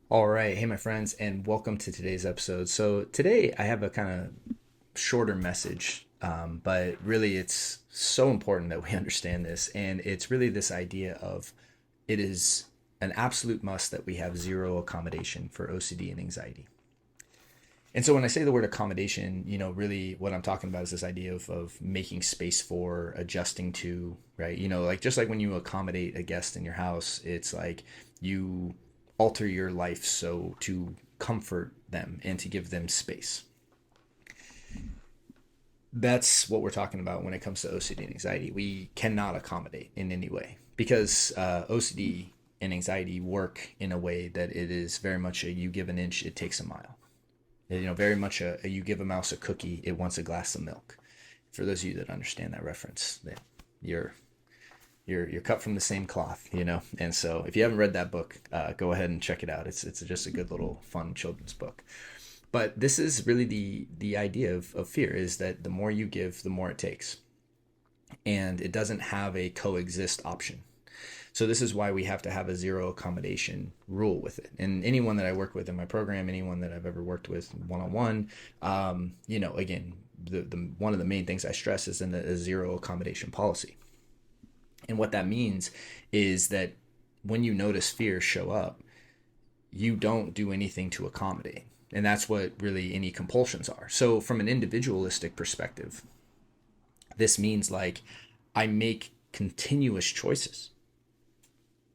All right. Hey, my friends, and welcome to today's episode. So, today I have a kind of shorter message, but really it's so important that we understand this. And it's really this idea of it is an absolute must that we have zero accommodation for OCD and anxiety. And so, when I say the word accommodation, really what I'm talking about is this idea of making space for, adjusting to, right? Like just like when you accommodate a guest in your house, it's like you alter your life so to comfort them and to give them space. That's what we're talking about when it comes to OCD and anxiety. We cannot accommodate in any way because OCD and anxiety work in a way that it is very much a you give an inch, it takes a mile. Very much a you give a mouse a cookie, it wants a glass of milk. For those of you that understand that reference, that you're you're cut from the same cloth. And so, if you haven't read that book, go ahead and check it out. It's just a good little fun children's book. But this is really the idea of fear is that the more you give, the more it takes, and it doesn't have a coexist option. So this is why we have to have a zero accommodation rule with it. And anyone that I work with in my program, anyone that I've ever worked with one on one, again, the one of the main things I stress is in a zero accommodation policy. And what that means is that when you notice fear show up, you don't do anything to accommodate. And that's what really any compulsions are. So, from an individualistic perspective, this means like I make continuous choices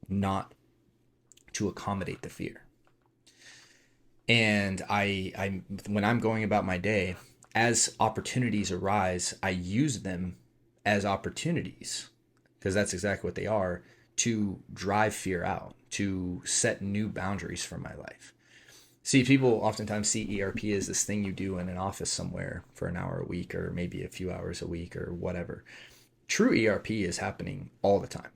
not to accommodate the fear. And I when I'm going about my day, as opportunities arise, I use them as opportunities because that's exactly what they are to drive fear out, to set new boundaries for my life. See, people oftentimes see ERP as this thing you do in an office somewhere for an hour a week or maybe a few hours a week or whatever. True ERP is happening all the time.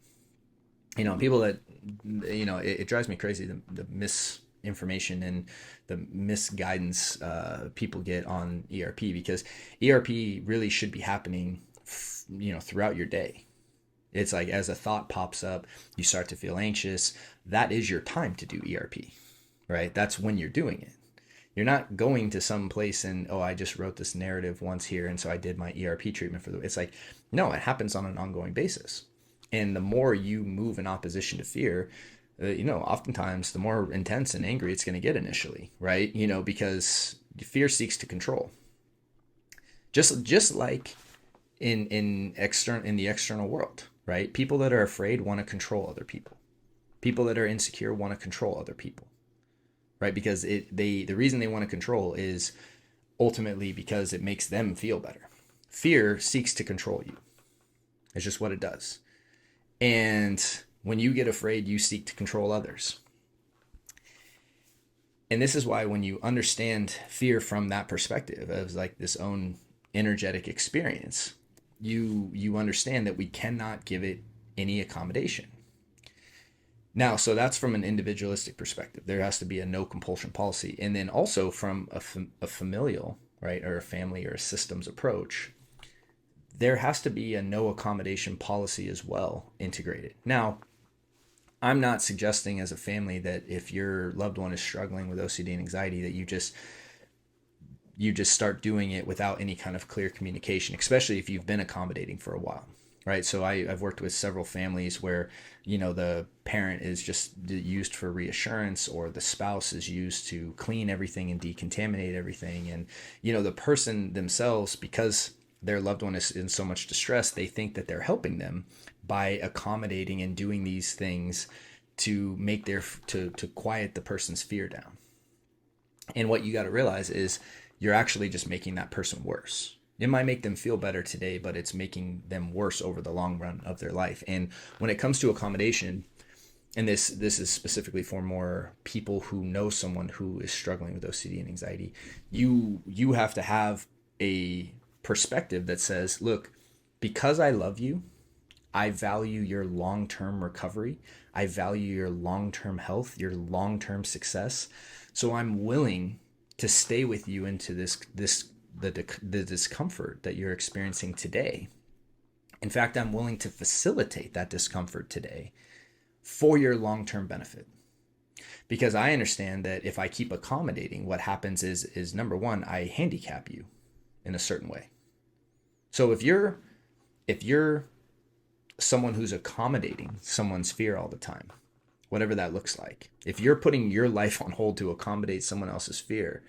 People that, it drives me crazy the misinformation and the misguidance people get on ERP because ERP really should be happening, throughout your day. It's like as a thought pops up, you start to feel anxious. That is your time to do ERP, right? That's when you're doing it. You're not going to some place and, oh, I just wrote this narrative once here. And so I did my ERP treatment for it's like, no, it happens on an ongoing basis. And the more you move in opposition to fear, oftentimes the more intense and angry it's going to get initially, right? Because fear seeks to control. Just like in the external world, right? People that are afraid want to control other people. People that are insecure want to control other people, right? Because the reason they want to control is ultimately because it makes them feel better. Fear seeks to control you. It's just what it does. And when you get afraid, you seek to control others. And this is why when you understand fear from that perspective as like this own energetic experience, you understand that we cannot give it any accommodation. Now, so that's from an individualistic perspective. There has to be a no compulsion policy. And then also from a familial, right, or a family or a systems approach, there has to be a no accommodation policy as well integrated. Now, I'm not suggesting as a family that if your loved one is struggling with OCD and anxiety that you just start doing it without any kind of clear communication, especially if you've been accommodating for a while, right? So I've worked with several families where, the parent is just used for reassurance or the spouse is used to clean everything and decontaminate everything. And, the person themselves, because their loved one is in so much distress, they think that they're helping them by accommodating and doing these things to make to quiet the person's fear down. And what you got to realize is you're actually just making that person worse. It might make them feel better today, but it's making them worse over the long run of their life. And when it comes to accommodation, and this is specifically for more people who know someone who is struggling with OCD and anxiety, you have to have a perspective that says, look, because I love you, I value your long-term recovery. I value your long-term health, your long-term success. So I'm willing to stay with you into the discomfort that you're experiencing today. In fact, I'm willing to facilitate that discomfort today for your long-term benefit. Because I understand that if I keep accommodating, what happens is number one, I handicap you in a certain way. So if you're someone who's accommodating someone's fear all the time, whatever that looks like, if you're putting your life on hold to accommodate someone else's fear,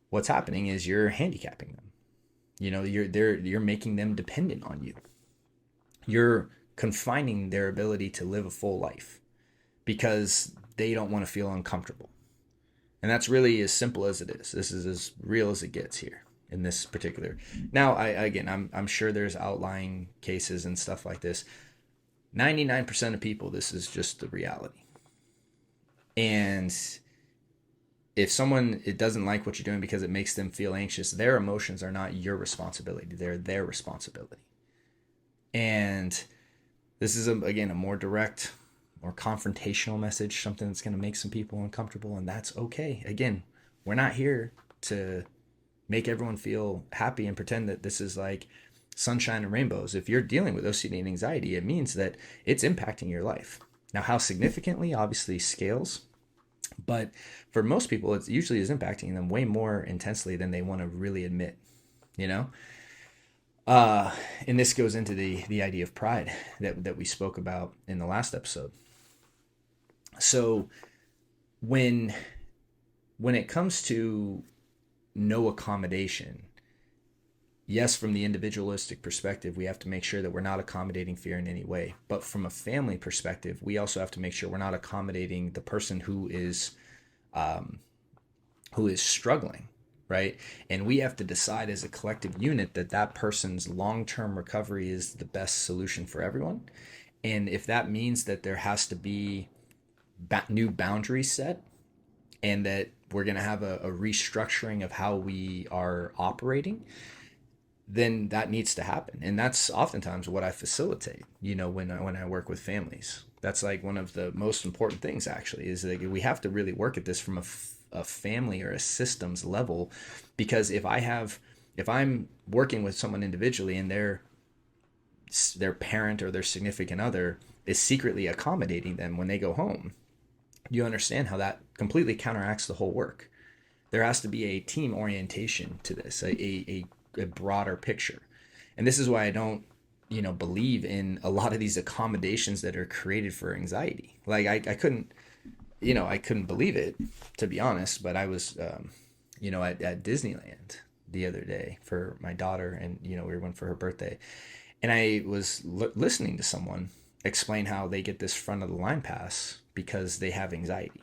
what's happening is you're handicapping them. You're making them dependent on you. You're confining their ability to live a full life because they don't want to feel uncomfortable. And that's really as simple as it is. This is as real as it gets here in this particular. Now, I'm sure there's outlying cases and stuff like this. 99% of people, this is just the reality. And if someone it doesn't like what you're doing because it makes them feel anxious, their emotions are not your responsibility. They're their responsibility. And this is, again, a more direct, more confrontational message, something that's going to make some people uncomfortable, and that's okay. Again, we're not here to make everyone feel happy and pretend that this is like sunshine and rainbows. If you're dealing with OCD and anxiety, it means that it's impacting your life. Now, how significantly, obviously, scales. But for most people, it usually is impacting them way more intensely than they want to really admit, you know? And this goes into the idea of pride that we spoke about in the last episode. So when it comes to no accommodation, yes, from the individualistic perspective, we have to make sure that we're not accommodating fear in any way. But from a family perspective, we also have to make sure we're not accommodating the person who is struggling, right? And we have to decide as a collective unit that person's long-term recovery is the best solution for everyone. And if that means that there has to be new boundaries set, and that we're going to have a restructuring of how we are operating, then that needs to happen. And that's oftentimes what I facilitate, when I work with families. That's like one of the most important things, actually, is that we have to really work at this from a family or a systems level. Because if I'm working with someone individually and their parent or their significant other is secretly accommodating them when they go home, you understand how that completely counteracts the whole work. There has to be a team orientation to this, a broader picture. And this is why I don't, believe in a lot of these accommodations that are created for anxiety. Like I couldn't believe it, to be honest, but I was, at Disneyland the other day for my daughter, and, we went for her birthday, and I was listening to someone explain how they get this front of the line pass because they have anxiety.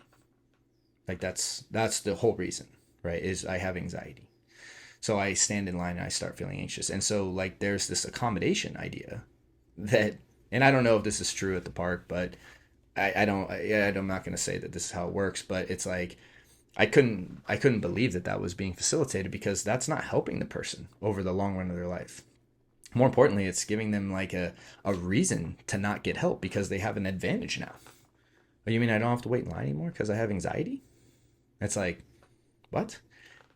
Like that's the whole reason, right? Is I have anxiety. So I stand in line and I start feeling anxious. And so like there's this accommodation idea that, and I don't know if this is true at the park, but I'm not going to say that this is how it works, but it's like, I couldn't believe that was being facilitated, because that's not helping the person over the long run of their life. More importantly, it's giving them like a reason to not get help because they have an advantage now. Oh, you mean I don't have to wait in line anymore because I have anxiety? It's like, what?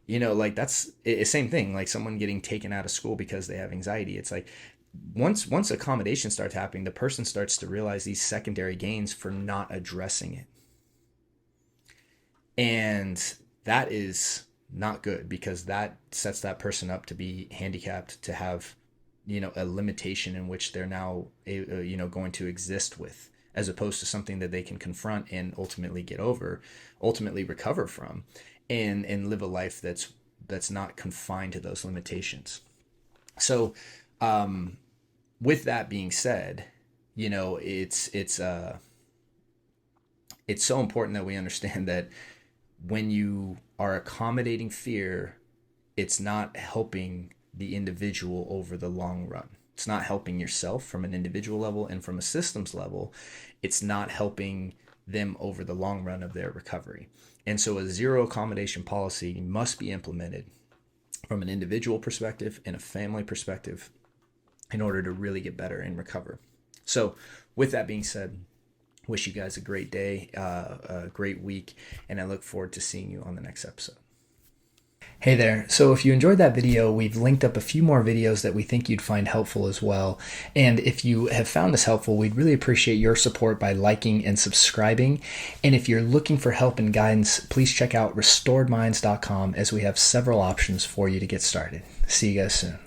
Like that's the same thing, like someone getting taken out of school because they have anxiety. It's like once accommodation starts happening, the person starts to realize these secondary gains for not addressing it. And that is not good, because that sets that person up to be handicapped, to have, a limitation in which they're now, going to exist with, as opposed to something that they can confront and ultimately get over, ultimately recover from, and live a life that's not confined to those limitations. So, with that being said, it's so important that we understand that when you are accommodating fear, it's not helping the individual over the long run. It's not helping yourself from an individual level, and from a systems level, it's not helping them over the long run of their recovery. And so a zero accommodation policy must be implemented from an individual perspective and a family perspective in order to really get better and recover. So with that being said, wish you guys a great day, a great week, and I look forward to seeing you on the next episode. Hey there. So if you enjoyed that video, we've linked up a few more videos that we think you'd find helpful as well. And if you have found this helpful, we'd really appreciate your support by liking and subscribing. And if you're looking for help and guidance, please check out restoredminds.com as we have several options for you to get started. See you guys soon.